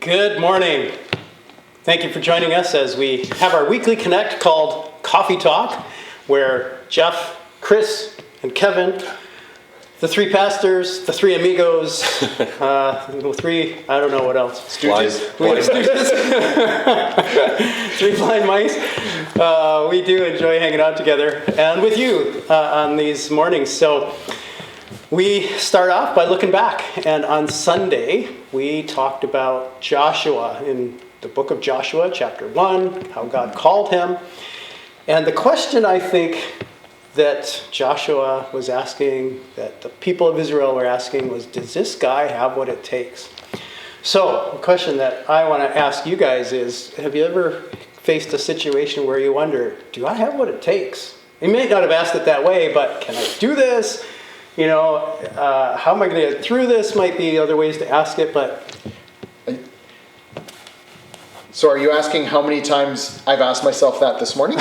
Good morning. Thank you for joining us as we have our weekly connect called Coffee Talk, where Jeff, Chris, and Kevin, the three pastors, the three amigos, the three, I don't know what else. Stooges. Three blind mice. We do enjoy hanging out together and with you on these mornings. So we start off by looking back. And on Sunday, we talked about Joshua in the book of Joshua, chapter 1, how God called him. And the question I think that Joshua was asking, that the people of Israel were asking, was, does this guy have what it takes? So, the question that I want to ask you guys is, have you ever faced a situation where you wonder, do I have what it takes? You may not have asked it that way, but can I do this? You know, how am I going to get through this? Might be other ways to ask it, but... So are you asking how many times I've asked myself that this morning?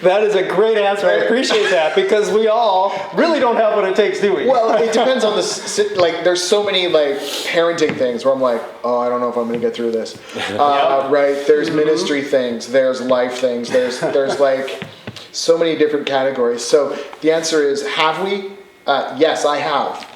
That is a great answer. I appreciate that, because we all really don't have what it takes, do we? Well, it depends on there's so many parenting things where I'm like, oh, I don't know if I'm going to get through this. Right? There's ministry things, there's life things, there's so many different categories. So the answer is, have we? Yes, I have.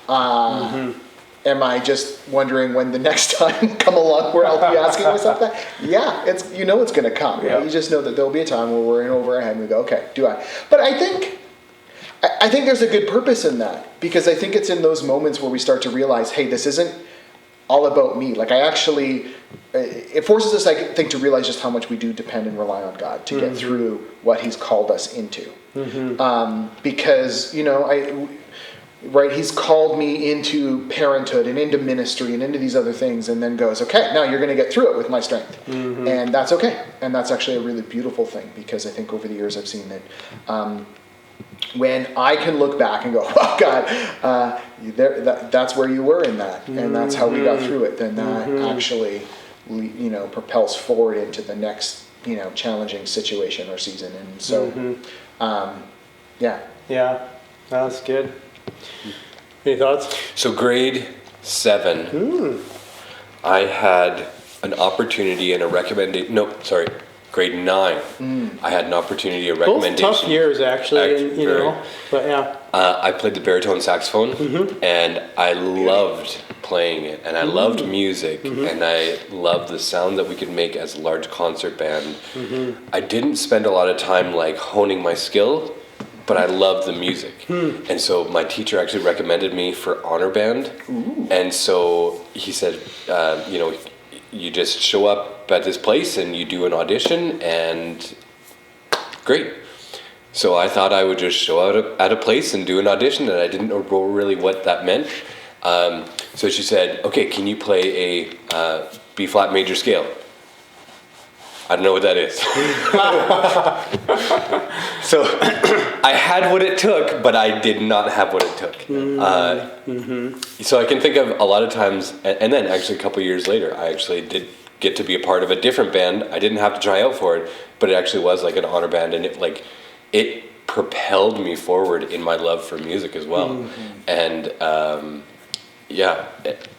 Am I just wondering when the next time come along where I'll be asking myself that? Yeah, it's going to come. Right? You just know that there'll be a time where we're in over our head and we go, okay, do I? But I think there's a good purpose in that, because I think it's in those moments where we start to realize, hey, this isn't all about me. It forces us, I think, to realize just how much we do depend and rely on God to get through what He's called us into. Because, right, He's called me into parenthood and into ministry and into these other things, and then goes, okay, now you're going to get through it with my strength. And that's okay. And that's actually a really beautiful thing, because I think over the years I've seen that when I can look back and go, oh God, that's where you were in that, and that's how we got through it, then that actually propels forward into the next challenging situation or season. And so Yeah, that's good. Any thoughts? So grade 7, I had an opportunity and a recommendation. No, sorry, grade 9. I had an opportunity, a recommendation. Both tough years, actually, but yeah. I played the baritone saxophone, and I loved playing it, and I loved music, and I loved the sound that we could make as a large concert band. I didn't spend a lot of time honing my skill, but I loved the music. And so my teacher actually recommended me for honor band. And so he said, you just show up at this place and you do an audition, and great. So I thought I would just show up at a place and do an audition, and I didn't know really what that meant. So she said, okay, can you play a B-flat major scale? I don't know what that is. So I had what it took, but I did not have what it took. So I can think of a lot of times, and then actually a couple of years later, I actually did get to be a part of a different band. I didn't have to try out for it, but it actually was like an honor band, and it propelled me forward in my love for music as well. And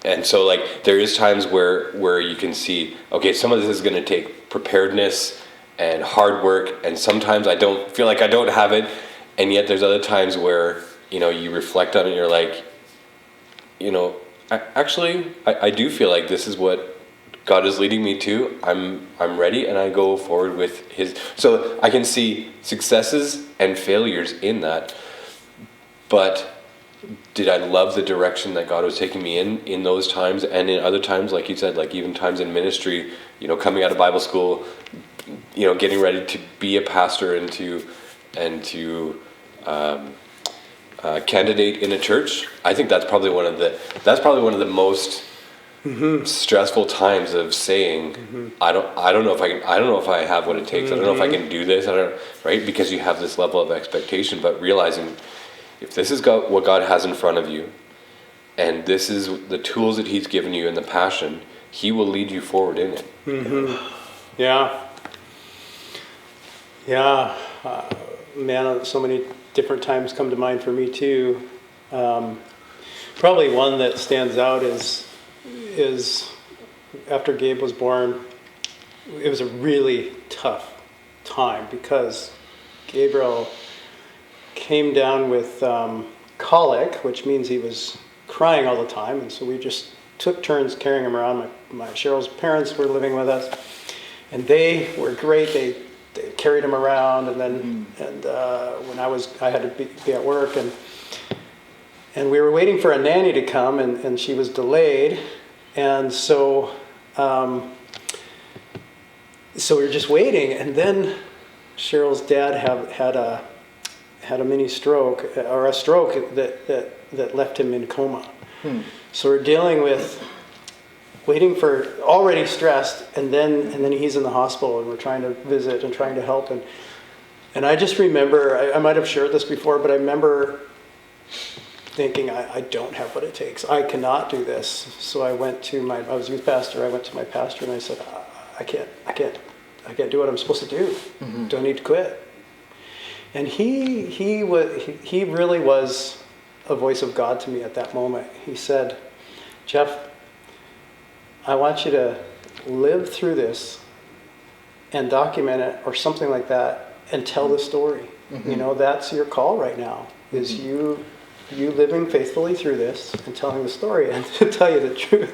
and so there is times where you can see, okay, some of this is going to take preparedness and hard work, and sometimes I don't feel like I don't have it, and yet there's other times where you reflect on it and you're like, I do feel like this is what God is leading me to. I'm ready, and I go forward with His. So I can see successes and failures in that, but did I love the direction that God was taking me in those times, and in other times, like you said, even times in ministry, coming out of Bible school, getting ready to be a pastor and to candidate in a church. I think that's probably one of the most stressful times of saying, I don't know if I have what it takes. I don't know if I can do this. Right? Because you have this level of expectation, but realizing, if this is what God has in front of you, and this is the tools that He's given you and the passion, He will lead you forward in it. Man, so many different times come to mind for me too. Probably one that stands out is is after Gabe was born, it was a really tough time because Gabriel came down with colic, which means he was crying all the time, and so we just took turns carrying him around. My Cheryl's parents were living with us, and they were great. They carried him around, and then when I had to be at work, and we were waiting for a nanny to come, and she was delayed, and so we were just waiting, and then Cheryl's dad had a mini stroke, or a stroke that left him in coma. So we're dealing with waiting for, already stressed, and then he's in the hospital, and we're trying to visit and trying to help, and I just remember, I might have shared this before, but I remember thinking, I don't have what it takes. I cannot do this. So I was youth pastor. I went to my pastor and I said, I can't do what I'm supposed to do. Don't need to quit. And he really was a voice of God to me at that moment. He said, Jeff, I want you to live through this and document it or something like that and tell the story. That's your call right now, is you living faithfully through this and telling the story. And to tell you the truth,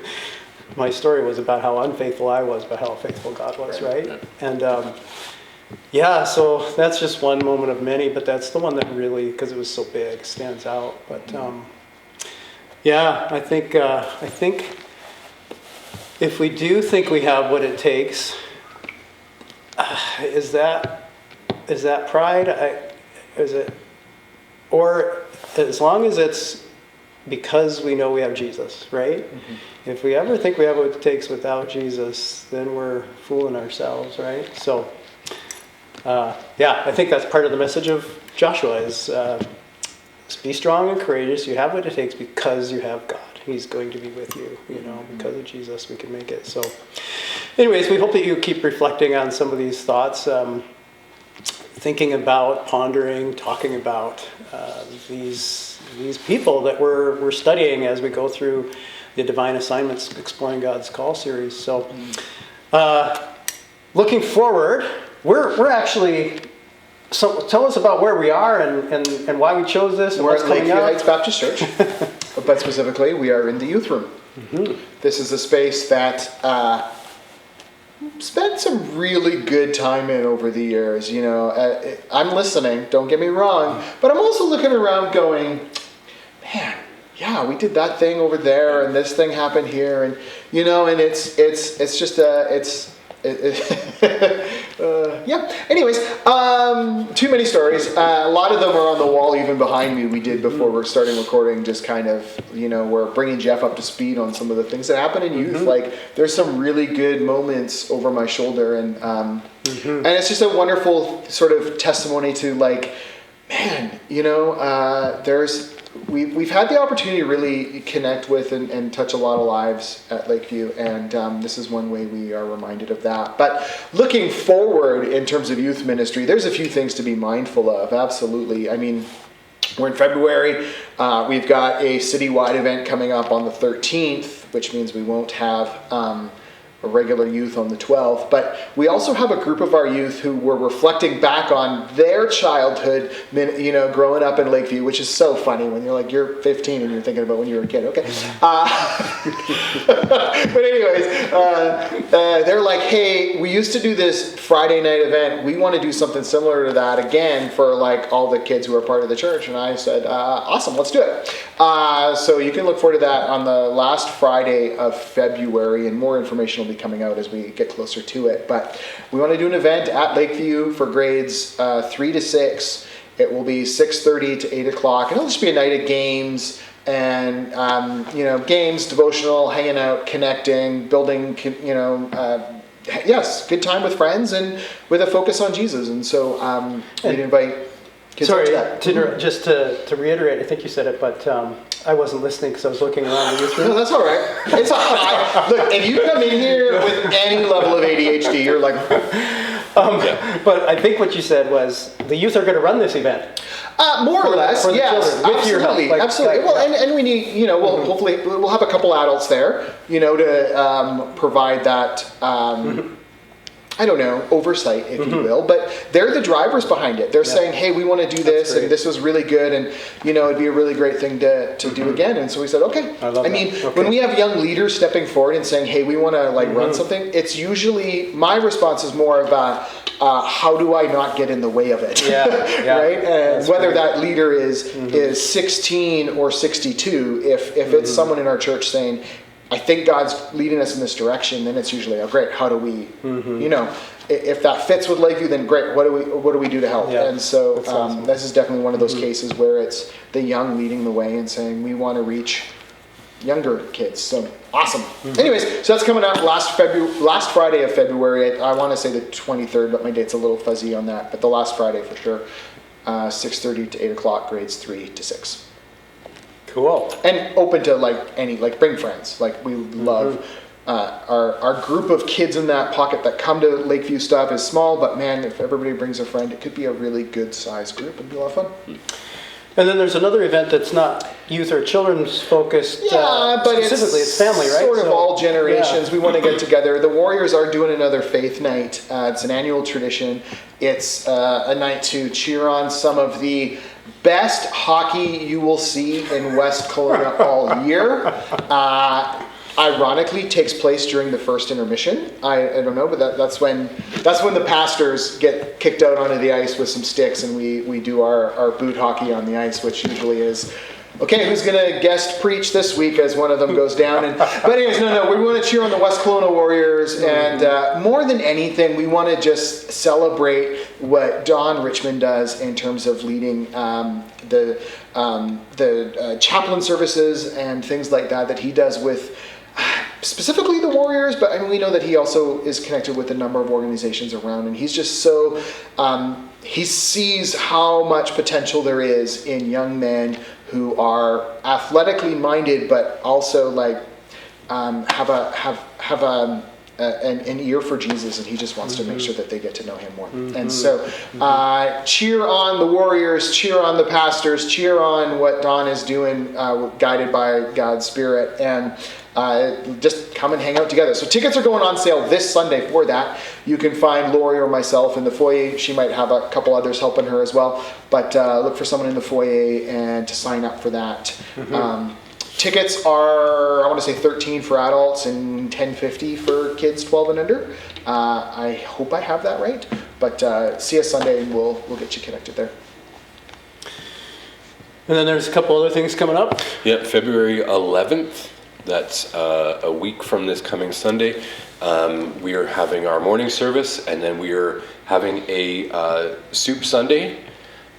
my story was about how unfaithful I was, but how faithful God was, right? And so that's just one moment of many, but that's the one that really, because it was so big, stands out. But I think if we do think we have what it takes, is that pride? Is it, or as long as it's because we know we have Jesus, right? If we ever think we have what it takes without Jesus, then we're fooling ourselves, right? So, I think that's part of the message of Joshua is be strong and courageous. You have what it takes because you have God. He's going to be with you, because of Jesus we can make it. So anyways, we hope that you keep reflecting on some of these thoughts, thinking about, pondering, talking about these people that we're studying as we go through the Divine Assignments Exploring God's Call series. So looking forward, we're actually, so tell us about where we are and why we chose this and we're what's at coming Lakeview up. Heights Baptist Church, but specifically we are in the youth room. This is a space that spent some really good time in over the years. I'm listening, don't get me wrong, but I'm also looking around going, man, yeah, we did that thing over there and this thing happened here, and and it's just anyways, too many stories. A lot of them are on the wall even behind me. We did before we're starting recording, just kind of, we're bringing Jeff up to speed on some of the things that happen in youth. Like, there's some really good moments over my shoulder, and it's just a wonderful sort of testimony to, like, man, we've had the opportunity to really connect with and touch a lot of lives at Lakeview, and this is one way we are reminded of that. But looking forward in terms of youth ministry, there's a few things to be mindful of, absolutely. I mean, we're in February. We've got a citywide event coming up on the 13th, which means we won't have a regular youth on the 12th, but we also have a group of our youth who were reflecting back on their childhood, growing up in Lakeview, which is so funny when you're 15 and you're thinking about when you were a kid. Okay. But anyways, they're like, hey, we used to do this Friday night event. We want to do something similar to that again for like all the kids who are part of the church. And I said, awesome, let's do it. So you can look forward to that on the last Friday of February, and more information will be coming out as we get closer to it. But we want to do an event at Lakeview for grades 3 to 6. It will be 6:30 to 8 o'clock, and it'll just be a night of games and games, devotional, hanging out, connecting, building, yes, good time with friends and with a focus on Jesus. And so we'd invite kids Sorry, to that. just to reiterate, I think you said it, but I wasn't listening because I was looking around the youth room. No, that's all right. It's all right. Look, if you come in here with any level of ADHD, you're like, But I think what you said was the youth are going to run this event. More or less, for the yes, children, with your help. absolutely, absolutely. Well, yeah. and we need, we'll hopefully we'll have a couple adults there, to provide that. I don't know, oversight, if you will, but they're the drivers behind it. They're saying, hey, we want to do this, great. and this was really good, and, it'd be a really great thing to do again. And so we said, okay. I mean, when we have young leaders stepping forward and saying, hey, we want to run something, it's usually, my response is more of a, how do I not get in the way of it? Yeah, right? And that's whether great. that leader is 16 or 62, if it's someone in our church saying, I think God's leading us in this direction, then it's usually, oh great, how do we, if that fits with Lakeview, then great, what do we do to help? Yeah, and so that's awesome. this is definitely one of those cases where it's the young leading the way and saying, we want to reach younger kids. So awesome. Anyways, so that's coming up last Friday of February. I want to say the 23rd, but my date's a little fuzzy on that, but the last Friday for sure. 6:30 to 8 o'clock, grades 3 to 6. Cool. And open to bring friends. We love our group of kids in that pocket that come to Lakeview stuff is small, but man, if everybody brings a friend, it could be a really good sized group and be a lot of fun. And then there's another event that's not youth or children's focused. But specifically, it's family, right? Sort of all generations. Yeah. We want to get together. The Warriors are doing another faith night. It's an annual tradition. It's a night to cheer on some of the best hockey you will see in West Kelowna all year. Ironically, takes place during the first intermission. I don't know, but that's when the pastors get kicked out onto the ice with some sticks, and we do our boot hockey on the ice, which usually is, okay, who's going to guest preach this week as one of them goes down? But anyways, no, we want to cheer on the West Kelowna Warriors, and more than anything, we want to just celebrate what Don Richmond does in terms of leading the chaplain services and things like that he does with specifically the Warriors, but I mean, we know that he also is connected with a number of organizations around, and he's just so, he sees how much potential there is in young men who are athletically minded, but also have an ear for Jesus, and he just wants to make sure that they get to know him more. And so cheer on the Warriors, cheer on the pastors, cheer on what Don is doing, guided by God's Spirit, and just come and hang out together. So tickets are going on sale this Sunday for that. You can find Lori or myself in the foyer. She might have a couple others helping her as well, but look for someone in the foyer and to sign up for that. Tickets are, I want to say $13 for adults and $10.50 for kids 12 and under. I hope I have that right, but see us Sunday and we'll get you connected there. And then there's a couple other things coming up. Yeah, February 11th. That's a week from this coming Sunday. We are having our morning service, and then we are having a soup Sunday,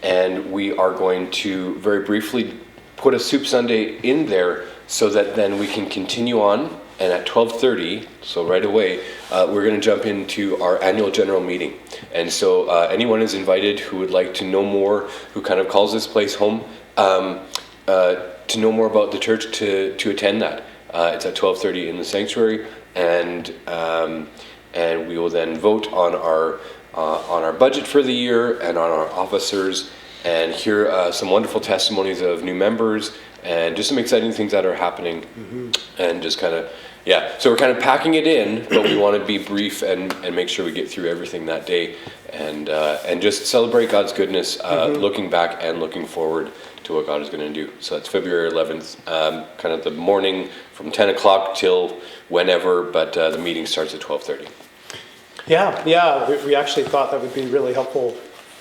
and we are going to very briefly put a soup Sunday in there so that then we can continue on. And at 12:30, so right away, we're going to jump into our annual general meeting. And so anyone is invited who would like to know more, who kind of calls this place home, to know more about the church, to attend that. It's at 12:30 in the sanctuary, and we will then vote on our budget for the year and on our officers, and hear some wonderful testimonies of new members and just some exciting things that are happening, and just kind of, so we're kind of packing it in, but we want to be brief and make sure we get through everything that day, and just celebrate God's goodness, looking back and looking forward to what God is going to do. So that's February 11th, kind of the morning from 10 o'clock till whenever, but the meeting starts at 12:30. Yeah, we actually thought that would be really helpful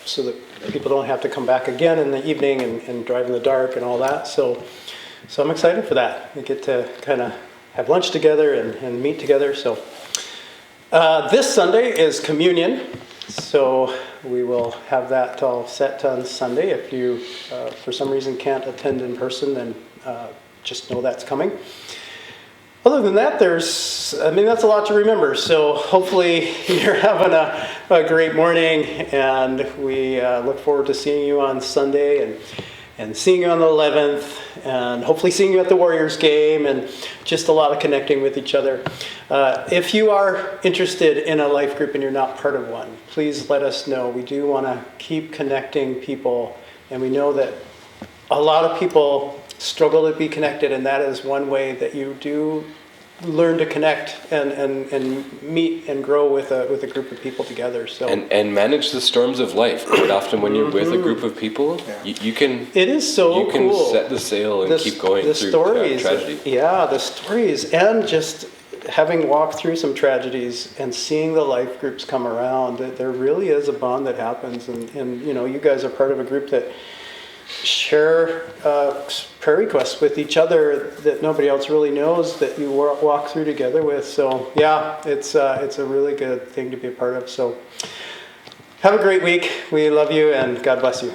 so that people don't have to come back again in the evening and drive in the dark and all that. So I'm excited for that. We get to kind of have lunch together and meet together. So this Sunday is communion. So we will have that all set on Sunday. If you, for some reason, can't attend in person, then just know that's coming. Other than that, that's a lot to remember. So hopefully you're having a great morning, and we look forward to seeing you on Sunday. and seeing you on the 11th, and hopefully seeing you at the Warriors game, and just a lot of connecting with each other. If you are interested in a life group and you're not part of one, please let us know. We do want to keep connecting people, and we know that a lot of people struggle to be connected, and that is one way that you do learn to connect and meet and grow with a group of people together. So and manage the storms of life. Quite often, when you're with a group of people, you can it is so you can cool. set the sail and keep going through tragedy. Yeah, the stories, and just having walked through some tragedies and seeing the life groups come around, there really is a bond that happens. And you guys are part of a group that share prayer requests with each other that nobody else really knows, that you walk through together with. So yeah, it's a really good thing to be a part of. So have a great week. We love you, and God bless you.